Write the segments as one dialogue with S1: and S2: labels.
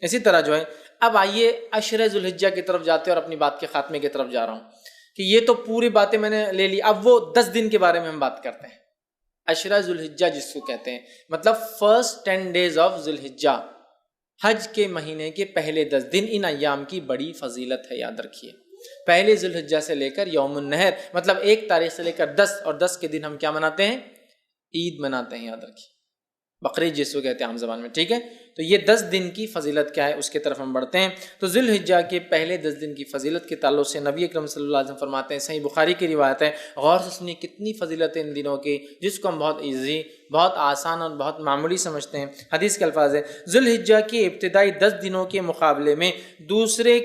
S1: اسی طرح جو ہے اب آئیے عشرہ ذوالحجہ کی طرف جاتے ہیں اور اپنی بات کے خاتمے کی طرف جا رہا ہوں کہ یہ تو پوری باتیں میں نے لے لی، اب وہ 10 دن کے بارے میں ہم بات کرتے ہیں۔ عشرہ ذوالحجہ جس کو کہتے ہیں، مطلب فرسٹ 10 days آف ذوالحجہ، حج کے مہینے کے پہلے 10 دن، ان ایام کی بڑی فضیلت ہے، یاد رکھیے۔ پہلے ذوالحجہ سے لے کر یوم النحر، مطلب 1 تاریخ سے لے کر 10، اور 10 کے دن ہم کیا مناتے ہیں؟ عید مناتے ہیں، یاد رکھیے، بقرعید جس کو کہتے ہیں عام زبان میں، ٹھیک ہے؟ تو یہ 10 دن کی فضیلت کیا ہے اس کی طرف ہم بڑھتے ہیں۔ تو ذوالحجہ کے پہلے 10 دن کی فضیلت کے تعلق سے نبی اکرم صلی اللہ علیہ وسلم فرماتے ہیں، صحیح بخاری کی روایت ہے، غور سے سنیے کتنی فضیلت ہے ان دنوں کی، جس کو ہم بہت ایزی، بہت آسان اور بہت معمولی سمجھتے ہیں۔ حدیث کے الفاظ ہے، ذوالحجہ کے ابتدائی 10 دنوں کے مقابلے میں دوسرے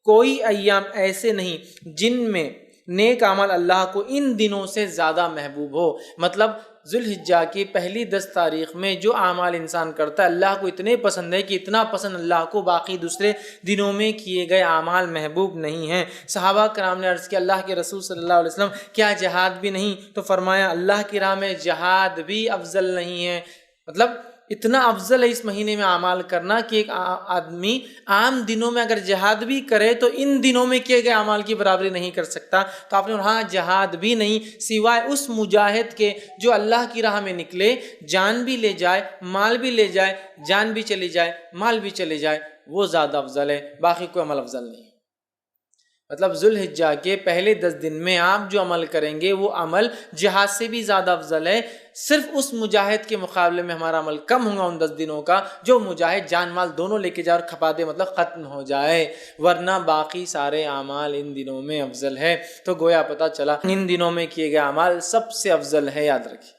S1: کوئی ایام ایسے نہیں جن میں نیک عمل اللہ کو ان دنوں سے زیادہ محبوب ہو۔ مطلب ذوالحجہ کی پہلی 10 تاریخ میں جو اعمال انسان کرتا ہے اللہ کو اتنے پسند ہے کہ اتنا پسند اللہ کو باقی دوسرے دنوں میں کیے گئے اعمال محبوب نہیں ہیں۔ صحابہ کرام نے عرض کیا، اللہ کے رسول صلی اللہ علیہ وسلم کیا جہاد بھی نہیں؟ تو فرمایا اللہ کی راہ میں جہاد بھی افضل نہیں ہے۔ مطلب اتنا افضل ہے اس مہینے میں اعمال کرنا کہ ایک آدمی عام دنوں میں اگر جہاد بھی کرے تو ان دنوں میں کیے گئے اعمال کی برابری نہیں کر سکتا۔ تو آپ نے ہاں جہاد بھی نہیں سوائے اس مجاہد کے جو اللہ کی راہ میں نکلے، جان بھی لے جائے، مال بھی لے جائے، جان بھی چلی جائے، مال بھی چلے جائے، وہ زیادہ افضل ہے، باقی کوئی عمل افضل نہیں ہے۔ مطلب ذوالحجہ کے پہلے 10 دن میں آپ جو عمل کریں گے وہ عمل جہاد سے بھی زیادہ افضل ہے۔ صرف اس مجاہد کے مقابلے میں ہمارا عمل کم ہوگا ان 10 دنوں کا جو مجاہد جان مال دونوں لے کے جائے اور کھپا دے، مطلب ختم ہو جائے، ورنہ باقی سارے اعمال ان دنوں میں افضل ہے۔ تو گویا پتہ چلا ان دنوں میں کیے گئے اعمال سب سے افضل ہے، یاد رکھیے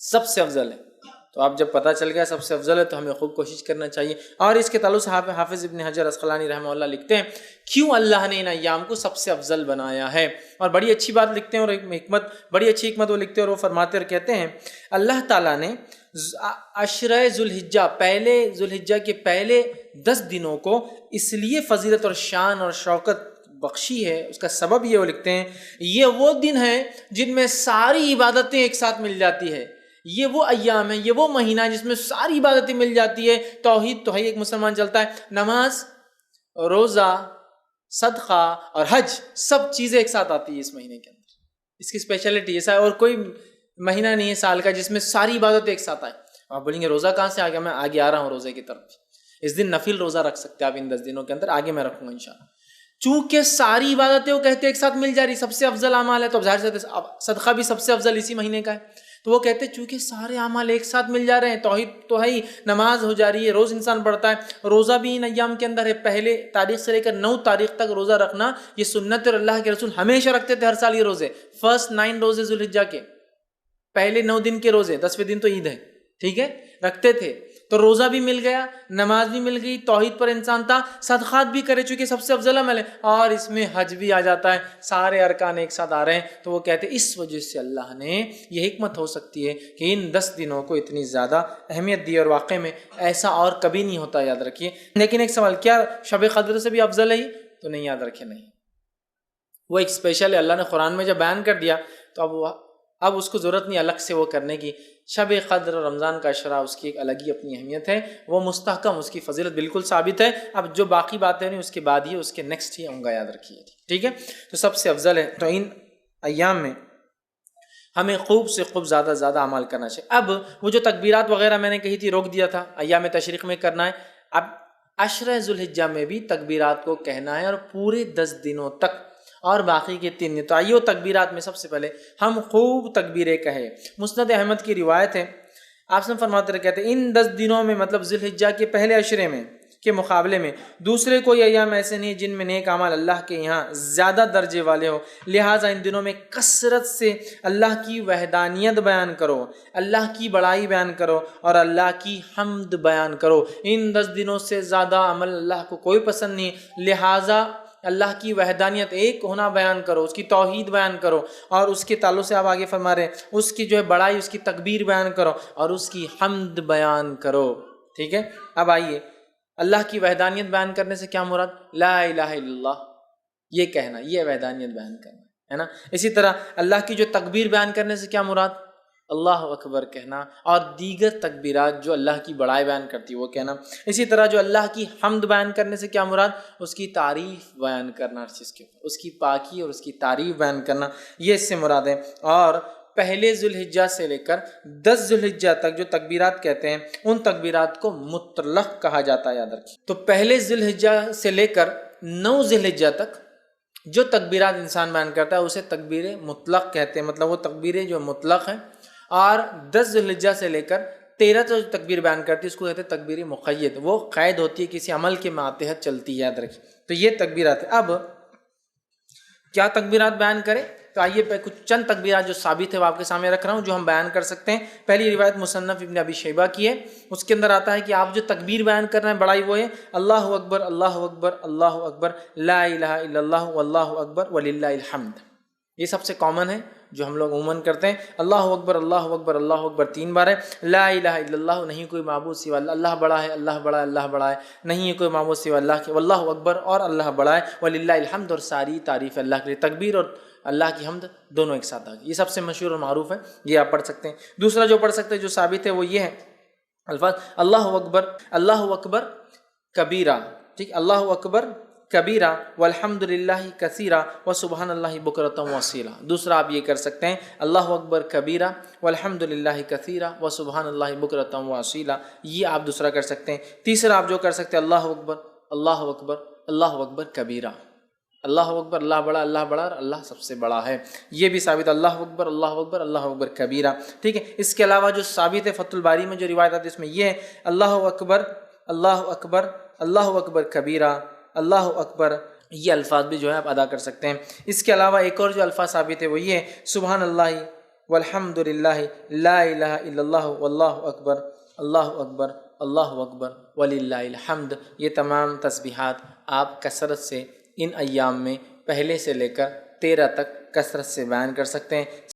S1: سب سے افضل ہے۔ تو اب جب پتہ چل گیا سب سے افضل ہے تو ہمیں خوب کوشش کرنا چاہیے۔ اور اس کے تعلق سے حافظ ابن حجر عسقلانی رحمہ اللہ لکھتے ہیں کیوں اللہ نے ان ایام کو سب سے افضل بنایا ہے، اور بڑی اچھی بات لکھتے ہیں، اور ایک حکمت، بڑی اچھی حکمت وہ لکھتے ہیں، اور وہ فرماتے اور کہتے ہیں اللہ تعالیٰ نے عشرہ ذوالحجہ، پہلے ذوالحجہ کے پہلے 10 دنوں کو اس لیے فضیلت اور شان اور شوکت بخشی ہے، اس کا سبب یہ وہ لکھتے ہیں یہ وہ دن ہیں جن میں ساری عبادتیں ایک ساتھ مل جاتی ہے۔ یہ وہ ایام ہے، یہ وہ مہینہ ہے جس میں ساری عبادتیں مل جاتی ہے۔ توحید تو ہے، ایک مسلمان چلتا ہے، نماز، روزہ، صدقہ اور حج، سب چیزیں ایک ساتھ آتی ہیں اس مہینے کے اندر۔ اس کی اسپیشلٹی ایسا ہے، اور کوئی مہینہ نہیں ہے سال کا جس میں ساری عبادتیں ایک ساتھ آئیں۔ آپ بولیں گے روزہ کہاں سے آ گیا؟ میں آگے آ رہا ہوں روزے کی طرف۔ اس دن نفل روزہ رکھ سکتے ہیں آپ ان 10 دنوں کے اندر، آگے میں رکھوں گا انشاءاللہ۔ چونکہ ساری عبادتیں وہ کہتے ہیں ایک ساتھ مل جا رہی، سب سے افضل اعمال ہے، تو ظاہر سے صدقہ بھی سب سے افضل اسی مہینے کا ہے۔ تو وہ کہتے ہیں چونکہ سارے اعمال ایک ساتھ مل جا رہے ہیں، توحید تو ہے ہی، نماز ہو جا رہی ہے، روز انسان پڑھتا ہے، روزہ بھی ان ایام کے اندر ہے، پہلے تاریخ سے لے کر 9 تاریخ تک روزہ رکھنا یہ سنت، اور اللہ کے رسول ہمیشہ رکھتے تھے ہر سال یہ روزے، فرسٹ 9 روزے ذوالحجہ کے، پہلے 9 دن کے روزے، 10ویں دن تو عید ہے، ٹھیک ہے، رکھتے تھے۔ تو روزہ بھی مل گیا، نماز بھی مل گئی، توحید پر انسان تھا، صدقات بھی کرے چونکہ سب سے افضل عمل ہے، اور اس میں حج بھی آ جاتا ہے، سارے ارکان ایک ساتھ آ رہے ہیں۔ تو وہ کہتے ہیں اس وجہ سے اللہ نے یہ حکمت ہو سکتی ہے کہ ان 10 دنوں کو اتنی زیادہ اہمیت دی، اور واقع میں ایسا اور کبھی نہیں ہوتا، یاد رکھیے۔ لیکن ایک سوال، کیا شب قدر سے بھی افضل ہے یہ؟ تو نہیں، یاد رکھے نہیں، وہ ایک اسپیشل ہے، اللہ نے قرآن میں جب بیان کر دیا تو اب اس کو ضرورت نہیں الگ سے وہ کرنے کی۔ شب قدر اور رمضان کا عشرہ اس کی ایک الگ ہی اپنی اہمیت ہے، وہ مستحکم، اس کی فضیلت بالکل ثابت ہے۔ اب جو باقی باتیں نہیں اس کے بعد ہی، اس کے نیکسٹ ہی ہوں گا، یاد رکھیے، ٹھیک ہے۔ تو سب سے افضل ہے، تو ان ایام میں ہمیں خوب سے خوب زیادہ زیادہ عمل کرنا چاہیے۔ اب وہ جو تکبیرات وغیرہ میں نے کہی تھی روک دیا تھا، ایام تشریق میں کرنا ہے، اب عشرہ ذوالحجہ میں بھی تکبیرات کو کہنا ہے، اور پورے 10 دنوں تک، اور باقی کے 3 دن۔ تو آئیے وہ تکبیرات میں سب سے پہلے ہم خوب تکبیریں کہیں۔ مسند احمد کی روایت ہے، آپ سے فرماتے رہے، کہتے ہیں ان 10 دنوں میں، مطلب ذوالحجہ کے پہلے عشرے میں کے مقابلے میں دوسرے کوئی ایام ایسے نہیں جن میں نیک اعمال اللہ کے یہاں زیادہ درجے والے ہو، لہٰذا ان دنوں میں کثرت سے اللہ کی وحدانیت بیان کرو، اللہ کی بڑائی بیان کرو، اور اللہ کی حمد بیان کرو۔ ان 10 دنوں سے زیادہ عمل اللہ کو کوئی پسند نہیں، لہٰذا اللہ کی وحدانیت، ایک ہونا بیان کرو، اس کی توحید بیان کرو، اور اس کے تعلق سے آپ آگے فرما رہے ہیں اس کی جو ہے بڑائی، اس کی تکبیر بیان کرو، اور اس کی حمد بیان کرو، ٹھیک ہے۔ اب آئیے اللہ کی وحدانیت بیان کرنے سے کیا مراد؟ لا الہ الا اللہ، یہ کہنا، یہ وحدانیت بیان کرنا ہے نا۔ اسی طرح اللہ کی جو تکبیر بیان کرنے سے کیا مراد؟ اللہ اکبر کہنا، اور دیگر تکبیرات جو اللہ کی بڑائی بیان کرتی ہے وہ کہنا۔ اسی طرح جو اللہ کی حمد بیان کرنے سے کیا مراد؟ اس کی تعریف بیان کرنا، ہر چیز کے اوپر اس کی پاکی اور اس کی تعریف بیان کرنا، یہ اس سے مراد ہے۔ اور پہلے ذی الحجہ سے لے کر 10 ذی الحجہ تک جو تکبیرات کہتے ہیں ان تکبیرات کو مطلق کہا جاتا ہے، یاد رکھیے۔ تو پہلے ذی الحجہ سے لے کر 9 ذی الحجہ تک جو تکبیرات انسان بیان کرتا ہے اسے تکبیر مطلق کہتے ہیں، مطلب وہ تکبیریں جو مطلق ہیں۔ اور 10 ذی الحجہ سے لے کر 13 جو تکبیر بیان کرتی ہے اس کو کہتے ہیں تکبیر مقید، وہ قید ہوتی ہے، کسی عمل کے ماتحت چلتی ہے، یاد رکھیے۔ تو یہ تکبیرات ہیں۔ اب کیا تکبیرات بیان کریں؟ تو آئیے پہ کچھ چند تکبیرات جو ثابت ہے وہ آپ کے سامنے رکھ رہا ہوں، جو ہم بیان کر سکتے ہیں۔ پہلی روایت مصنف ابن ابی شیبہ کی ہے، اس کے اندر آتا ہے کہ آپ جو تکبیر بیان کر رہے ہیں بڑائی وہ ہے اللہ اکبر اللہ اکبر اللہ اکبر لا الہ الا اللہ واللہ اکبر وللہ الحمد۔ یہ سب سے کامن ہے جو ہم لوگ عموماً کرتے ہیں۔ اللہ اکبر اللہ اکبر اللہ اکبر 3 بار ہے۔ لا الہ الا اللہ، نہیں کوئی معبود سوا اللہ، اللہ بڑا ہے اللہ بڑا ہے اللہ بڑا ہے، نہیں ہے کوئی معبود سوا اللہ کے، واللہ اکبر اور اللہ بڑا ہے، وللہ الحمد اور ساری تعریف اللہ کے لیے۔ تکبیر اور اللہ کی حمد دونوں ایک ساتھ آ گئی، یہ سب سے مشہور اور معروف ہے، یہ آپ پڑھ سکتے ہیں۔ دوسرا جو پڑھ سکتے ہیں جو ثابت ہے وہ یہ ہے الفاظ اللہ اکبر کبیرہ، ٹھیک، اللہ اکبر کبیرہ والحمد للہ کثیرہ وسبحان اللہ بکرۃ واصیلہ۔ دوسرا آپ یہ کر سکتے ہیں اللہ اکبر کبیرہ والحمد للہ کثیرہ وسبحان اللہ بکرۃ واصیلہ، یہ آپ دوسرا کر سکتے ہیں۔ تیسرا آپ جو کر سکتے ہیں اللہ اکبر اللہ اکبر اللہ اکبر کبیرہ، اللہ اکبر اللہ بڑا اور اللہ سب سے بڑا ہے، یہ بھی ثابت اللہ اکبر اللہ اکبر کبیرہ، ٹھیک ہے۔ اس کے علاوہ جو ثابت ہے فتح الباری میں جو روایت آتی ہے اس میں یہ ہے اللہ اکبر اللہ اکبر کبیرہ اللہ اکبر، یہ الفاظ بھی جو ہے آپ ادا کر سکتے ہیں۔ اس کے علاوہ ایک اور جو الفاظ ثابت ہے وہ یہ ہے سبحان اللہ والحمد للہ لا الہ الا اللہ واللہ اکبر اللہ اکبر وللہ الحمد۔ یہ تمام تسبیحات آپ کثرت سے ان ایام میں پہلے سے لے کر 13 تک کثرت سے بیان کر سکتے ہیں۔